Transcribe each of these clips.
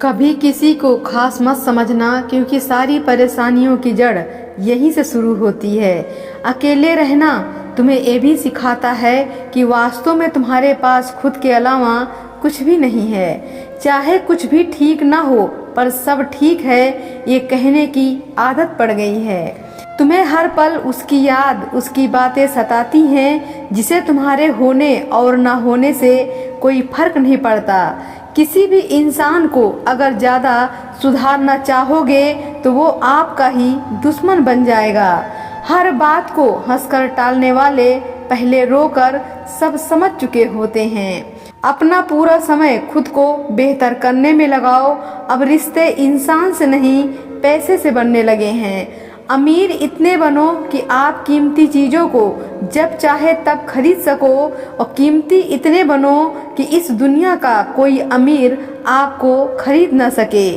कभी किसी को खास मत समझना, क्योंकि सारी परेशानियों की जड़ यहीं से शुरू होती है। अकेले रहना तुम्हें ये भी सिखाता है कि वास्तव में तुम्हारे पास खुद के अलावा कुछ भी नहीं है। चाहे कुछ भी ठीक ना हो, पर सब ठीक है ये कहने की आदत पड़ गई है। तुम्हें हर पल उसकी याद, उसकी बातें सताती हैं, जिसे तुम्हारे होने और ना होने से कोई फर्क नहीं पड़ता। किसी भी इंसान को अगर ज़्यादा सुधारना चाहोगे तो वो आपका ही दुश्मन बन जाएगा। हर बात को हंसकर टालने वाले पहले रोकर सब समझ चुके होते हैं। अपना पूरा समय खुद को बेहतर करने में लगाओ। अब रिश्ते इंसान से नहीं, पैसे से बनने लगे हैं। अमीर इतने बनो कि आप कीमती चीज़ों को जब चाहे तब खरीद सको, और कीमती इतने बनो कि इस दुनिया का कोई अमीर आपको खरीद न सके।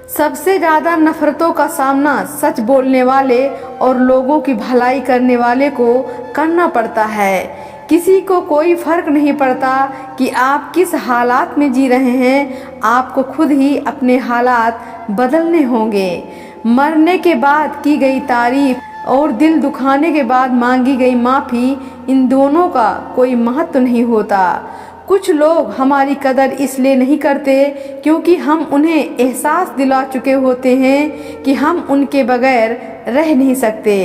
सबसे ज़्यादा नफरतों का सामना सच बोलने वाले और लोगों की भलाई करने वाले को करना पड़ता है। किसी को कोई फर्क नहीं पड़ता कि आप किस हालात में जी रहे हैं, आपको खुद ही अपने हालात बदलने होंगे। मरने के बाद की गई तारीफ और दिल दुखाने के बाद मांगी गई माफ़ी, इन दोनों का कोई महत्व नहीं होता। कुछ लोग हमारी कदर इसलिए नहीं करते क्योंकि हम उन्हें एहसास दिला चुके होते हैं कि हम उनके बगैर रह नहीं सकते।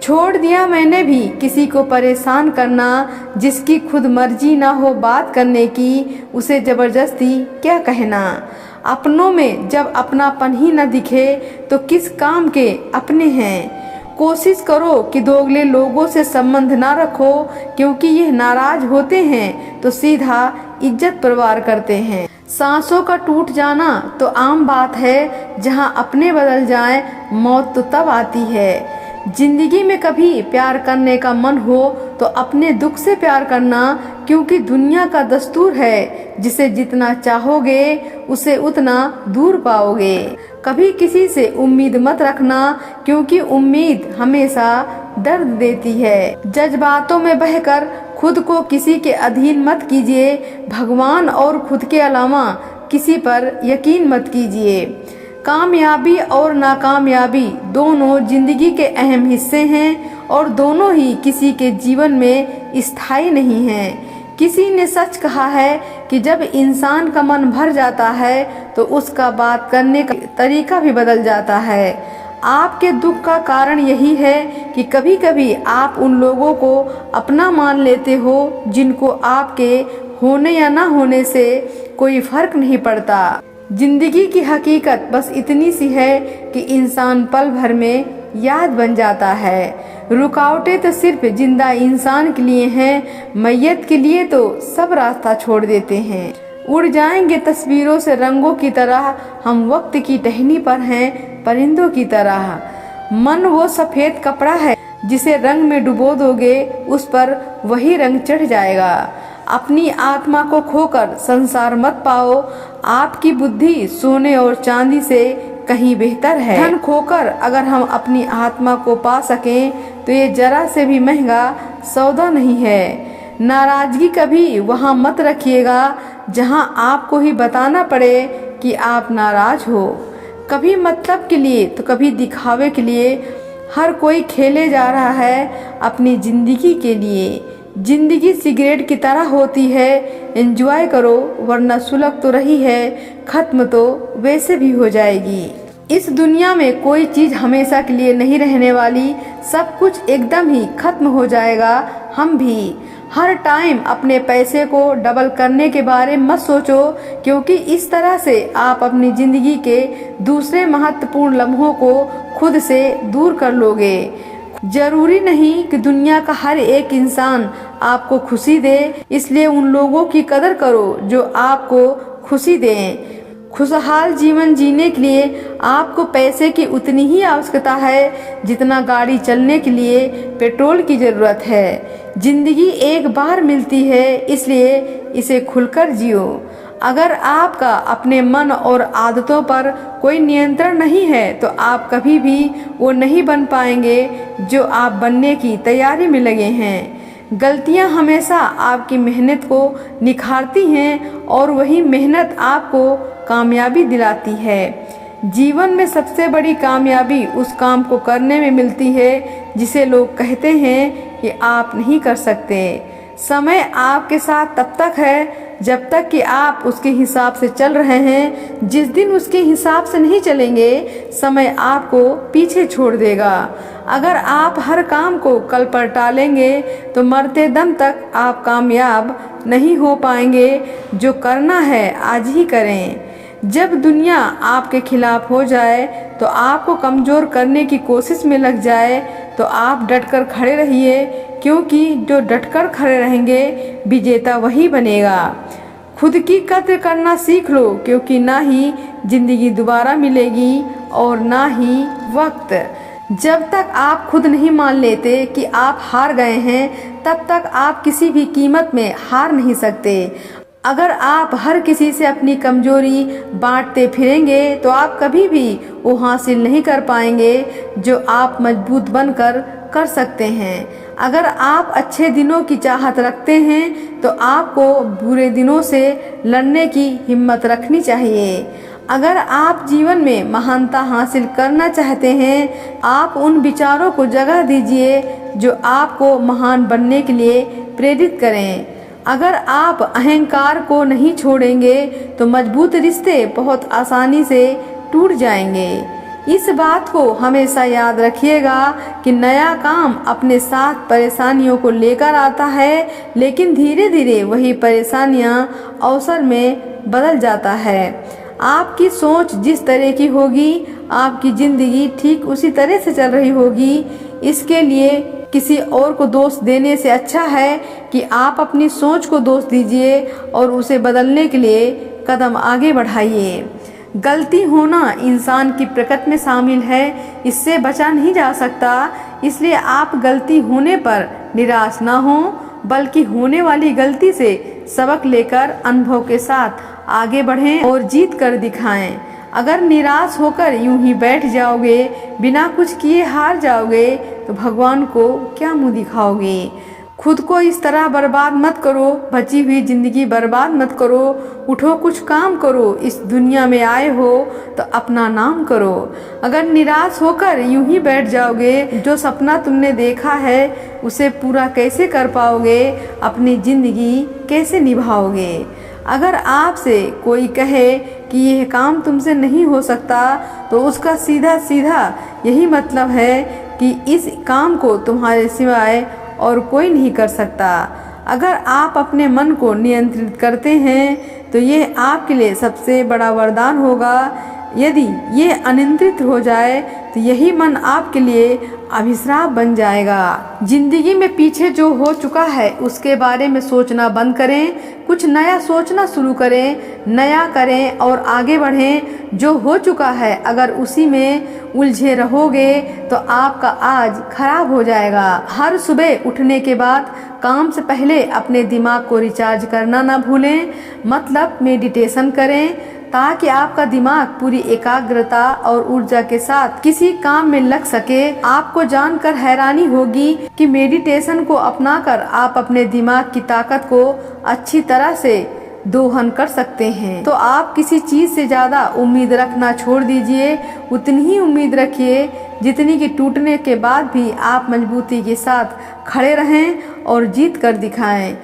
छोड़ दिया मैंने भी किसी को परेशान करना, जिसकी खुद मर्जी ना हो बात करने की, उसे ज़बरदस्ती क्या कहना। अपनों में जब अपनापन ही न दिखे तो किस काम के अपने हैं। कोशिश करो कि दोगले लोगों से संबंध ना रखो, क्योंकि ये नाराज होते हैं तो सीधा इज्जत परवार करते हैं। सांसों का टूट जाना तो आम बात है, जहां अपने बदल जाएं मौत तो तब आती है। जिंदगी में कभी प्यार करने का मन हो तो अपने दुख से प्यार करना, क्योंकि दुनिया का दस्तूर है, जिसे जितना चाहोगे उसे उतना दूर पाओगे। कभी किसी से उम्मीद मत रखना, क्योंकि उम्मीद हमेशा दर्द देती है। जज्बातों में बहकर खुद को किसी के अधीन मत कीजिए। भगवान और खुद के अलावा किसी पर यकीन मत कीजिए। कामयाबी और नाकामयाबी दोनों जिंदगी के अहम हिस्से हैं, और दोनों ही किसी के जीवन में स्थायी नहीं हैं। किसी ने सच कहा है कि जब इंसान का मन भर जाता है तो उसका बात करने का तरीका भी बदल जाता है। आपके दुख का कारण यही है कि कभी कभी आप उन लोगों को अपना मान लेते हो जिनको आपके होने या ना होने से कोई फर्क नहीं पड़ता। जिंदगी की हकीकत बस इतनी सी है कि इंसान पल भर में याद बन जाता है। रुकावटें तो सिर्फ जिंदा इंसान के लिए हैं, मैयत के लिए तो सब रास्ता छोड़ देते हैं। उड़ जाएंगे तस्वीरों से रंगों की तरह, हम वक्त की टहनी पर हैं परिंदों की तरह। मन वो सफ़ेद कपड़ा है जिसे रंग में डुबो दोगे, उस पर वही रंग चढ़ जाएगा। अपनी आत्मा को खोकर संसार मत पाओ। आपकी बुद्धि सोने और चांदी से कहीं बेहतर है। धन खोकर अगर हम अपनी आत्मा को पा सकें तो ये जरा से भी महंगा सौदा नहीं है। नाराजगी कभी वहाँ मत रखिएगा जहाँ आपको ही बताना पड़े कि आप नाराज हो। कभी मतलब के लिए तो कभी दिखावे के लिए हर कोई खेले जा रहा है अपनी जिंदगी के लिए। जिंदगी सिगरेट की तरह होती है, एंजॉय करो, वरना सुलग तो रही है, खत्म तो वैसे भी हो जाएगी। इस दुनिया में कोई चीज़ हमेशा के लिए नहीं रहने वाली, सब कुछ एकदम ही खत्म हो जाएगा। हम भी हर टाइम अपने पैसे को डबल करने के बारे में मत सोचो, क्योंकि इस तरह से आप अपनी ज़िंदगी के दूसरे महत्वपूर्ण लम्हों को खुद से दूर कर लोगे। जरूरी नहीं कि दुनिया का हर एक इंसान आपको खुशी दे, इसलिए उन लोगों की कदर करो जो आपको खुशी दें। खुशहाल जीवन जीने के लिए आपको पैसे की उतनी ही आवश्यकता है जितना गाड़ी चलने के लिए पेट्रोल की ज़रूरत है। जिंदगी एक बार मिलती है, इसलिए इसे खुलकर जियो। अगर आपका अपने मन और आदतों पर कोई नियंत्रण नहीं है तो आप कभी भी वो नहीं बन पाएंगे जो आप बनने की तैयारी में लगे हैं। गलतियां हमेशा आपकी मेहनत को निखारती हैं और वही मेहनत आपको कामयाबी दिलाती है। जीवन में सबसे बड़ी कामयाबी उस काम को करने में मिलती है जिसे लोग कहते हैं कि आप नहीं कर सकते। समय आपके साथ तब तक है जब तक कि आप उसके हिसाब से चल रहे हैं। जिस दिन उसके हिसाब से नहीं चलेंगे, समय आपको पीछे छोड़ देगा। अगर आप हर काम को कल पर टालेंगे तो मरते दम तक आप कामयाब नहीं हो पाएंगे। जो करना है आज ही करें। जब दुनिया आपके खिलाफ हो जाए तो आपको कमज़ोर करने की कोशिश में लग जाए तो आप डटकर खड़े रहिए, क्योंकि जो डटकर खड़े रहेंगे विजेता वही बनेगा। खुद की कद्र करना सीख लो, क्योंकि ना ही जिंदगी दोबारा मिलेगी और ना ही वक्त। जब तक आप खुद नहीं मान लेते कि आप हार गए हैं, तब तक आप किसी भी कीमत में हार नहीं सकते। अगर आप हर किसी से अपनी कमजोरी बांटते फिरेंगे तो आप कभी भी वो हासिल नहीं कर पाएंगे जो आप मजबूत बनकर कर सकते हैं। अगर आप अच्छे दिनों की चाहत रखते हैं तो आपको बुरे दिनों से लड़ने की हिम्मत रखनी चाहिए। अगर आप जीवन में महानता हासिल करना चाहते हैं, आप उन विचारों को जगह दीजिए जो आपको महान बनने के लिए प्रेरित करें। अगर आप अहंकार को नहीं छोड़ेंगे तो मजबूत रिश्ते बहुत आसानी से टूट जाएंगे। इस बात को हमेशा याद रखिएगा कि नया काम अपने साथ परेशानियों को लेकर आता है, लेकिन धीरे धीरे वही परेशानियां अवसर में बदल जाता है। आपकी सोच जिस तरह की होगी, आपकी ज़िंदगी ठीक उसी तरह से चल रही होगी। इसके लिए किसी और को दोष देने से अच्छा है कि आप अपनी सोच को दोष दीजिए और उसे बदलने के लिए कदम आगे बढ़ाइए। गलती होना इंसान की प्रकृति में शामिल है, इससे बचा नहीं जा सकता। इसलिए आप गलती होने पर निराश ना हो, बल्कि होने वाली गलती से सबक लेकर अनुभव के साथ आगे बढ़ें और जीत कर दिखाएं। अगर निराश होकर यूं ही बैठ जाओगे, बिना कुछ किए हार जाओगे, तो भगवान को क्या मुंह दिखाओगे। खुद को इस तरह बर्बाद मत करो, बची हुई जिंदगी बर्बाद मत करो। उठो, कुछ काम करो। इस दुनिया में आए हो तो अपना नाम करो। अगर निराश होकर यूं ही बैठ जाओगे, जो सपना तुमने देखा है उसे पूरा कैसे कर पाओगे, अपनी जिंदगी कैसे निभाओगे। अगर आपसे कोई कहे कि यह काम तुमसे नहीं हो सकता, तो उसका सीधा सीधा यही मतलब है कि इस काम को तुम्हारे सिवाय और कोई नहीं कर सकता। अगर आप अपने मन को नियंत्रित करते हैं तो यह आपके लिए सबसे बड़ा वरदान होगा। यदि ये अनियंत्रित हो जाए तो यही मन आपके लिए अभिश्राप बन जाएगा। जिंदगी में पीछे जो हो चुका है उसके बारे में सोचना बंद करें, कुछ नया सोचना शुरू करें, नया करें और आगे बढ़ें। जो हो चुका है अगर उसी में उलझे रहोगे तो आपका आज खराब हो जाएगा। हर सुबह उठने के बाद काम से पहले अपने दिमाग को रिचार्ज करना ना भूलें, मतलब मेडिटेशन करें, ताकि आपका दिमाग पूरी एकाग्रता और ऊर्जा के साथ किसी काम में लग सके। आपको जानकर हैरानी होगी कि मेडिटेशन को अपनाकर आप अपने दिमाग की ताकत को अच्छी तरह से दोहन कर सकते हैं। तो आप किसी चीज से ज्यादा उम्मीद रखना छोड़ दीजिए, उतनी ही उम्मीद रखिए जितनी कि टूटने के बाद भी आप मजबूती के साथ खड़े रहें और जीत कर दिखाएं।